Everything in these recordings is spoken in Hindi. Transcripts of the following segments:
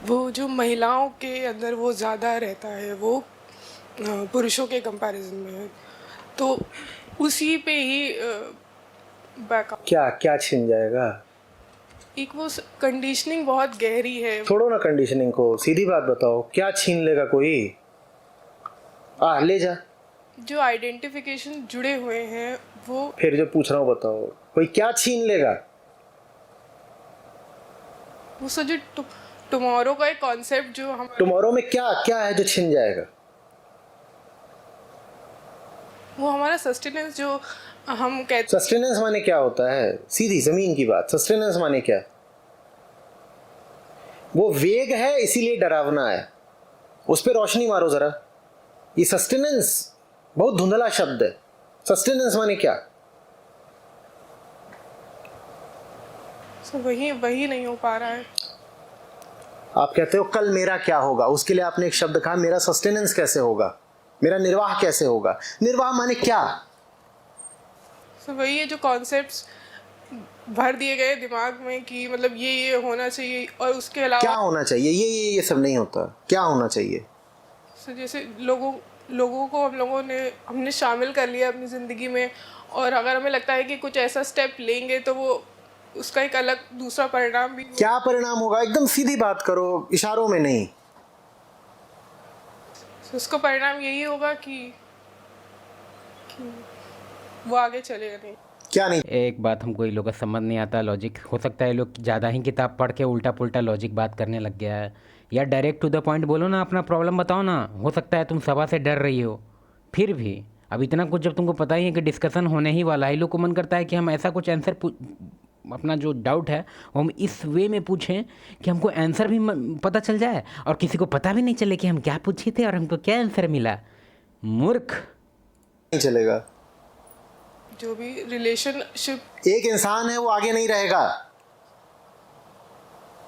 वो जो महिलाओं के अंदर वो ज़्यादा रहता है, वो पुरुषों के कंपैरिजन में है, तो उसी पे ही बैकअप। क्या क्या छिन जाएगा? एक वो कंडीशनिंग बहुत गहरी है। छोड़ो ना कंडीशनिंग को, सीधी बात बताओ, क्या छीन लेगा कोई? ले जा। जो आइडेंटिफिकेशन जुड़े हुए हैं वो। फिर जो पूछ रहा हूँ बताओ, कोई क्या छीन लेगा? वो जो टुमारो का एक कॉन्सेप्ट जो हम टुमारो में क्या क्या है जो छिन जाएगा? वो हमारा सस्टेनेंस जो हम कहते। सस्टेनेंस माने क्या होता है? सीधी जमीन की बात, सस्टेनेंस माने क्या? वो वेग है इसीलिए डरावना है, उस पर रोशनी मारो जरा। ये सस्टेनेंस बहुत धुंधला शब्द है। सस्टेनेंस माने क्या? वही नहीं हो पा रहा है। आप कहते हो कल मेरा क्या होगा, उसके लिए आपने एक शब्द कहा, मेरा सस्टेनेंस कैसे होगा, मेरा निर्वाह कैसे होगा। निर्वाह माने क्या? वही है जो कॉन्सेप्ट्स भर दिए गए दिमाग में कि मतलब ये होना चाहिए, और उसके अलावा क्या होना चाहिए? ये सब नहीं होता। क्या होना चाहिए? जैसे लोगों को हमने शामिल कर लिया अपनी ज़िंदगी में, और अगर हमें लगता है कि कुछ ऐसा स्टेप लेंगे तो वो उसका एक अलग दूसरा परिणाम भी। क्या परिणाम होगा? एकदम सीधी बात करो, इशारों में नहीं। उसका परिणाम यही होगा कि वो आगे चलेगा नहीं। क्या नहीं? एक बात हमको ये लोग का समझ नहीं आता लॉजिक। हो सकता है लोग ज़्यादा ही किताब पढ़ के उल्टा पुल्टा लॉजिक बात करने लग गया है। या डायरेक्ट टू द पॉइंट बोलो ना, अपना प्रॉब्लम बताओ ना। हो सकता है तुम सभा से डर रही हो, फिर भी अब इतना कुछ जब तुमको पता ही है कि डिस्कशन होने ही वाला है, लोग को मन करता है कि हम ऐसा कुछ आंसर अपना जो डाउट है वो हम इस वे में पूछें कि हमको आंसर भी पता चल जाए और किसी को पता भी नहीं चले कि हम क्या पूछे थे और हमको क्या आंसर मिला। मूर्ख। नहीं चलेगा। जो भी रिलेशनशिप एक इंसान है वो आगे नहीं रहेगा,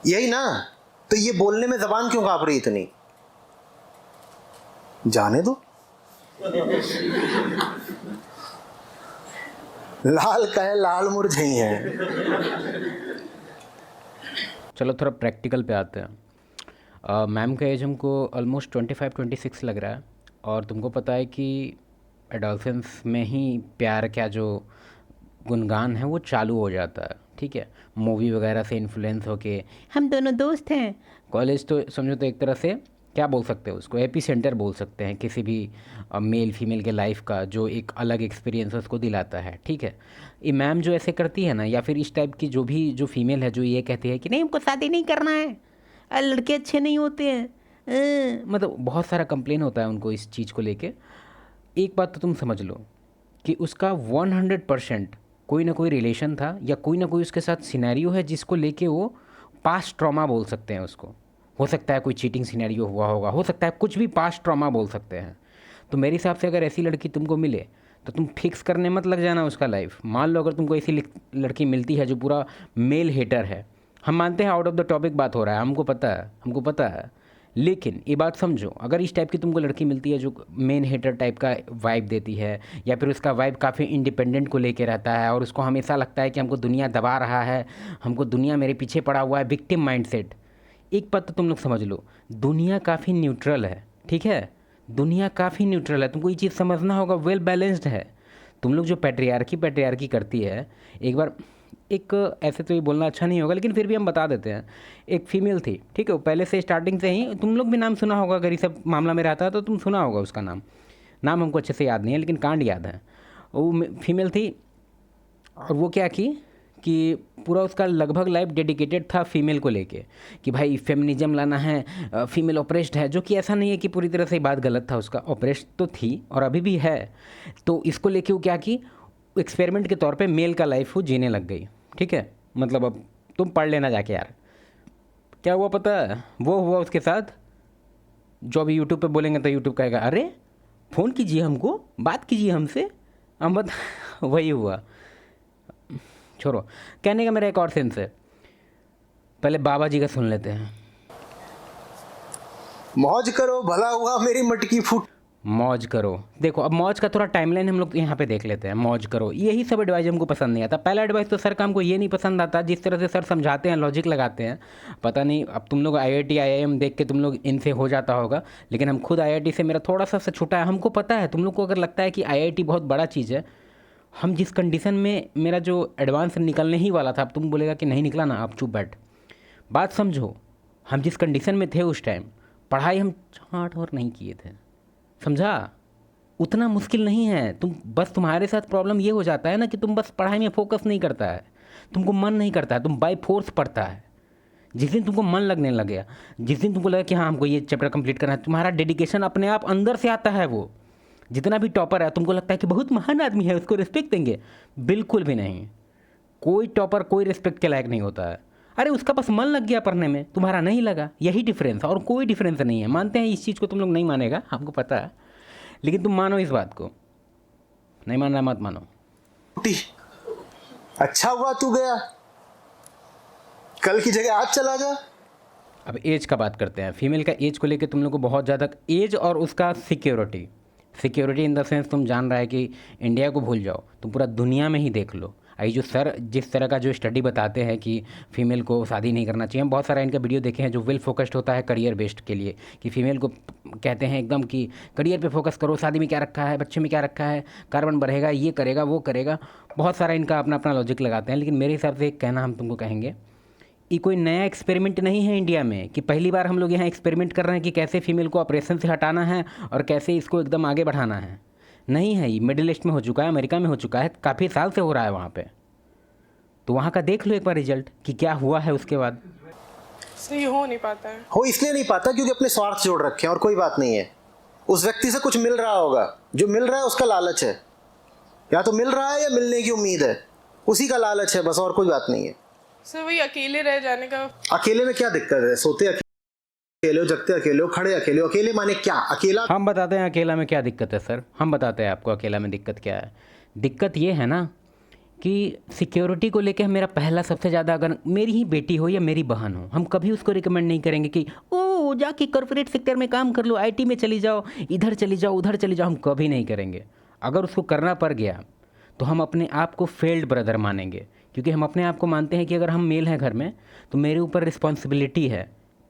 यही ना? तो ये बोलने में जबान क्यों कांप रही इतनी? जाने दो। लाल कहे लाल मुरझाई है। चलो थोड़ा प्रैक्टिकल पे आते हैं। मैम का एज हमको ऑलमोस्ट 25-26 लग रहा है, और तुमको पता है कि एडोलसेंस में ही प्यार का जो गुणगान है वो चालू हो जाता है। ठीक है, मूवी वगैरह से इन्फ्लुएंस होके हम दोनों दोस्त हैं। कॉलेज तो समझो तो एक तरह से क्या बोल सकते हो उसको, एपी सेंटर बोल सकते हैं किसी भी मेल फीमेल के लाइफ का, जो एक अलग एक्सपीरियंस उसको दिलाता है। ठीक है, ये मैम जो ऐसे करती है ना, या फिर इस टाइप की जो फीमेल है जो ये कहती है कि नहीं हमको शादी नहीं करना है, लड़के अच्छे नहीं होते हैं, मतलब बहुत सारा कंप्लेन होता है उनको इस चीज़ को लेके। एक बात तो तुम समझ लो कि उसका 100% कोई ना कोई रिलेशन था, या कोई ना कोई उसके साथ सिनेरियो है जिसको लेके वो पास्ट ट्रॉमा बोल सकते हैं उसको। हो सकता है कोई चीटिंग सिनेरियो हुआ होगा, हो सकता है कुछ भी पास्ट ट्रॉमा बोल सकते हैं। तो मेरे हिसाब से अगर ऐसी लड़की तुमको मिले तो तुम फिक्स करने मत लग जाना उसका लाइफ। मान लो अगर तुमको ऐसी लड़की मिलती है जो पूरा मेल हेटर है, हम मानते हैं आउट ऑफ द टॉपिक बात हो रहा है, हमको पता है, लेकिन ये बात समझो, अगर इस टाइप की तुमको लड़की मिलती है जो मेन हेटर टाइप का वाइब देती है, या फिर उसका वाइब काफ़ी इंडिपेंडेंट को लेके रहता है और उसको हमेशा लगता है कि हमको दुनिया दबा रहा है, हमको दुनिया मेरे पीछे पड़ा हुआ है, विक्टिम माइंडसेट। एक बात तो तुम लोग समझ लो, दुनिया काफ़ी न्यूट्रल है। ठीक है, दुनिया काफ़ी न्यूट्रल है, तुमको ये चीज़ समझना होगा, वेल बैलेंस्ड है। तुम लोग जो पैट्रियार्की करती है, एक बार एक ऐसे तो ये बोलना अच्छा नहीं होगा लेकिन फिर भी हम बता देते हैं। एक फीमेल थी, ठीक है, वो पहले से स्टार्टिंग से ही, तुम लोग भी नाम सुना होगा, अगर ये सब मामला में रहता है तो तुम सुना होगा उसका नाम हमको अच्छे से याद नहीं है लेकिन कांड याद है। वो फीमेल थी, और वो क्या की कि पूरा उसका लगभग लाइफ डेडिकेटेड था फीमेल को लेके, कि भाई फेमिनिज्म लाना है, फीमेल ऑपरेस्ड है, जो कि ऐसा नहीं है कि पूरी तरह से बात गलत था, उसका ऑपरेस्ड तो थी और अभी भी है। तो इसको लेके वो क्या की, एक्सपेरिमेंट के तौर पे मेल का लाइफ वो जीने लग गई। ठीक है, मतलब अब तुम पढ़ लेना जाके यार, क्या हुआ पता है, वो हुआ उसके साथ जो अभी यूट्यूब पे बोलेंगे तो यूट्यूब कहेगा अरे फ़ोन कीजिए हमको, बात कीजिए हमसे, हम बता वही हुआ। छोड़ो, कहने का मेरा एक और सेंस है, पहले बाबा जी का सुन लेते हैं। मौज करो भला हुआ मेरी मटकी फूट। मौज करो। देखो अब मौज का थोड़ा टाइमलाइन हम लोग यहाँ पे देख लेते हैं। मौज करो, यही सब एडवाइस हमको पसंद नहीं आता। पहला एडवाइस तो सर का हमको ये नहीं पसंद आता, जिस तरह से सर समझाते हैं, लॉजिक लगाते हैं। पता नहीं अब तुम लोग IIT IIM देख के तुम लोग इनसे हो जाता होगा, लेकिन हम खुद IIT से मेरा थोड़ा सा छूटा है। हमको पता है तुम लोग को अगर लगता है कि IIT बहुत बड़ा चीज़ है, हम जिस कंडीशन में मेरा जो एडवांस निकलने ही वाला था, अब तुम बोलेगा कि नहीं निकला ना, आप चुप बैठ। बात समझो, हम जिस कंडीशन में थे उस टाइम, पढ़ाई हम 8 और नहीं किए थे, समझा? उतना मुश्किल नहीं है। तुम बस, तुम्हारे साथ प्रॉब्लम ये हो जाता है ना कि तुम बस पढ़ाई में फोकस नहीं करता है, तुमको मन नहीं करता है, तुम बाय फोर्स पढ़ता है। जिस दिन तुमको मन लगने लग गया, जिस दिन तुमको लगा कि हाँ हमको ये चैप्टर कंप्लीट करना है, तुम्हारा डेडिकेशन अपने आप अंदर से आता है। वो जितना भी टॉपर है, तुमको लगता है कि बहुत महान आदमी है, उसको रिस्पेक्ट देंगे। बिल्कुल भी नहीं। कोई टॉपर कोई रिस्पेक्ट के लायक नहीं होता है। अरे उसका बस मन लग गया पढ़ने में, तुम्हारा नहीं लगा, यही डिफरेंस, और कोई डिफरेंस नहीं है। मानते हैं इस चीज़ को, तुम लोग नहीं मानेगा, हमको पता है, लेकिन तुम मानो इस बात को। नहीं मान रहा मत मानो। अच्छा हुआ तू गया, कल की जगह आज चला जा। अब एज का बात करते हैं। फीमेल का एज को लेके तुम लोग को बहुत ज़्यादा एज और उसका सिक्योरिटी इन द सेंस, तुम जान रहा है कि इंडिया को भूल जाओ, तुम पूरा दुनिया में ही देख लो। आई जो सर जिस तरह का जो स्टडी बताते हैं कि फ़ीमेल को शादी नहीं करना चाहिए, हम बहुत सारा इनका वीडियो देखे हैं जो वेल फोकस्ड होता है करियर बेस्ड के लिए, कि फ़ीमेल को कहते हैं एकदम कि करियर पे फोकस करो, शादी में क्या रखा है, बच्चे में क्या रखा है, कार्बन बढ़ेगा, ये करेगा वो करेगा। बहुत सारा इनका अपना अपना लॉजिक लगाते हैं, लेकिन मेरे हिसाब से एक कहना हम तुमको कहेंगे, ये कोई नया एक्सपेरिमेंट नहीं है इंडिया में कि पहली बार हम लोग यहाँ एक्सपेरिमेंट कर रहे हैं कि कैसे फीमेल को ऑपरेशन से हटाना है और कैसे इसको एकदम आगे बढ़ाना है। नहीं है, ये मिडिल ईस्ट में हो चुका है, अमेरिका में हो चुका है, काफ़ी साल से हो रहा है वहाँ पे। तो वहाँ का देख लो एक बार रिजल्ट कि क्या हुआ है उसके बाद। सही हो नहीं पाता है। हो इसलिए नहीं पाता क्योंकि अपने स्वार्थ जोड़ रखे हैं, और कोई बात नहीं है। उस व्यक्ति से कुछ मिल रहा होगा, जो मिल रहा है उसका लालच है, या तो मिल रहा है या मिलने की उम्मीद है, उसी का लालच है बस, और कोई बात नहीं है। सर वही अकेले रह जाने का। अकेले में क्या दिक्कत है? सोते अकेले हो, जगते अकेले हो, खड़े अकेले हो। अकेले माने क्या? अकेला हम बताते हैं अकेला में क्या दिक्कत है सर, हम बताते हैं आपको अकेला में दिक्कत क्या है। दिक्कत ये है ना कि सिक्योरिटी को लेके मेरा पहला सबसे ज़्यादा, अगर मेरी ही बेटी हो या मेरी बहन हो, हम कभी उसको रिकमेंड नहीं करेंगे कि ओ जाके कॉर्पोरेट सेक्टर में काम कर लो, IT में चली जाओ, इधर चली जाओ, उधर चली जाओ, हम कभी नहीं करेंगे। अगर उसको करना पड़ गया तो हम अपने आप को फेल्ड ब्रदर मानेंगे, क्योंकि हम अपने आप को मानते हैं कि अगर हम मेल हैं घर में तो मेरे ऊपर रिस्पॉन्सिबिलिटी है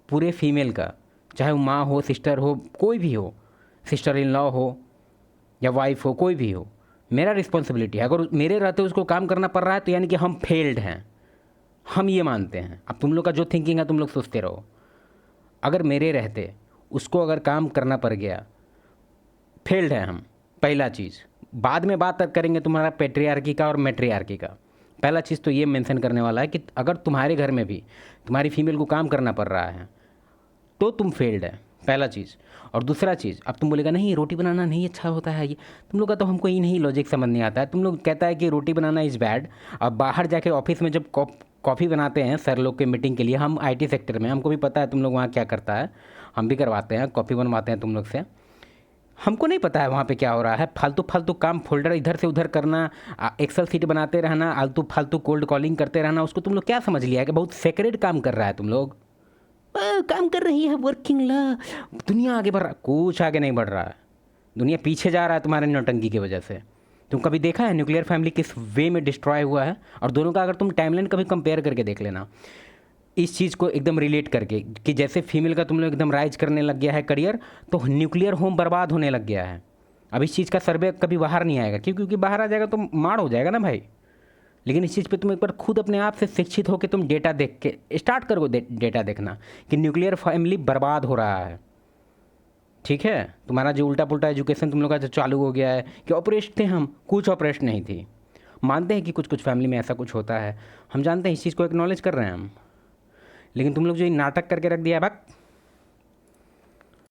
पूरे फीमेल का, चाहे वो माँ हो, सिस्टर हो, कोई भी हो, सिस्टर इन लॉ हो या वाइफ हो, कोई भी हो, मेरा रिस्पॉन्सिबिलिटी है। अगर मेरे रहते उसको काम करना पड़ रहा है तो यानी कि हम फेल्ड हैं, हम ये मानते हैं। अब तुम लोग का जो थिंकिंग है तुम लोग सोचते रहो। अगर मेरे रहते उसको अगर काम करना पड़ गया, फेल्ड है हम, पहला चीज़। बाद में बात करेंगे तुम्हारा पेट्रियार्की का और मैट्रियार्की का। पहला चीज़ तो ये मेंशन करने वाला है कि अगर तुम्हारे घर में भी तुम्हारी फीमेल को काम करना पड़ रहा है तो तुम फेल्ड है, पहला चीज़। और दूसरा चीज़, अब तुम बोलेगा नहीं रोटी बनाना नहीं अच्छा होता है, ये तुम लोग का तो हमको ही नहीं लॉजिक समझ नहीं आता है। तुम लोग कहता है कि रोटी बनाना इज़ बैड। अब बाहर जाके ऑफिस में जब कॉफ़ी बनाते हैं सर लोग के मीटिंग के लिए, हम IT सेक्टर में, हमको भी पता है तुम लोग वहाँ क्या करता है, हम भी करवाते हैं, कॉफ़ी बनवाते हैं तुम लोग से। हमको नहीं पता है वहाँ पे क्या हो रहा है, फालतू फालतू काम, फोल्डर इधर से उधर करना, एक्सेल शीट बनाते रहना, आलतू फालतू कोल्ड कॉलिंग करते रहना, उसको तुम लोग क्या समझ लिया है कि बहुत सेक्रेड काम कर रहा है तुम लोग। काम कर रही है वर्किंग ला, दुनिया आगे बढ़ रहा, कुछ आगे नहीं बढ़ रहा है, दुनिया पीछे जा रहा है तुम्हारे नौटंकी की वजह से। तुम कभी देखा है न्यूक्लियर फैमिली किस वे में डिस्ट्रॉय हुआ है? और दोनों का अगर तुम टाइमलाइन कभी कंपेयर करके देख लेना, इस चीज़ को एकदम रिलेट करके, कि जैसे फीमेल का तुम लोग एकदम राइज करने लग गया है करियर, तो न्यूक्लियर होम बर्बाद होने लग गया है। अब इस चीज़ का सर्वे कभी बाहर नहीं आएगा, क्योंकि बाहर आ जाएगा तो मार हो जाएगा ना भाई। लेकिन इस चीज़ पे तुम एक बार खुद अपने आप से शिक्षित हो कि तुम डेटा देख के स्टार्ट करो, डेटा देखना कि न्यूक्लियर फैमिली बर्बाद हो रहा है। ठीक है, तुम्हारा जो उल्टा पुल्टा एजुकेशन तुम लोग का जो चालू हो गया है कि ऑपरेशन थे, हम कुछ ऑपरेशन नहीं थी। मानते हैं कि कुछ कुछ फैमिली में ऐसा कुछ होता है, हम जानते हैं, इस चीज़ को एक्नॉलेज कर रहे हैं हम, लेकिन तुम लोग जो नाटक करके रख दिया है, भाग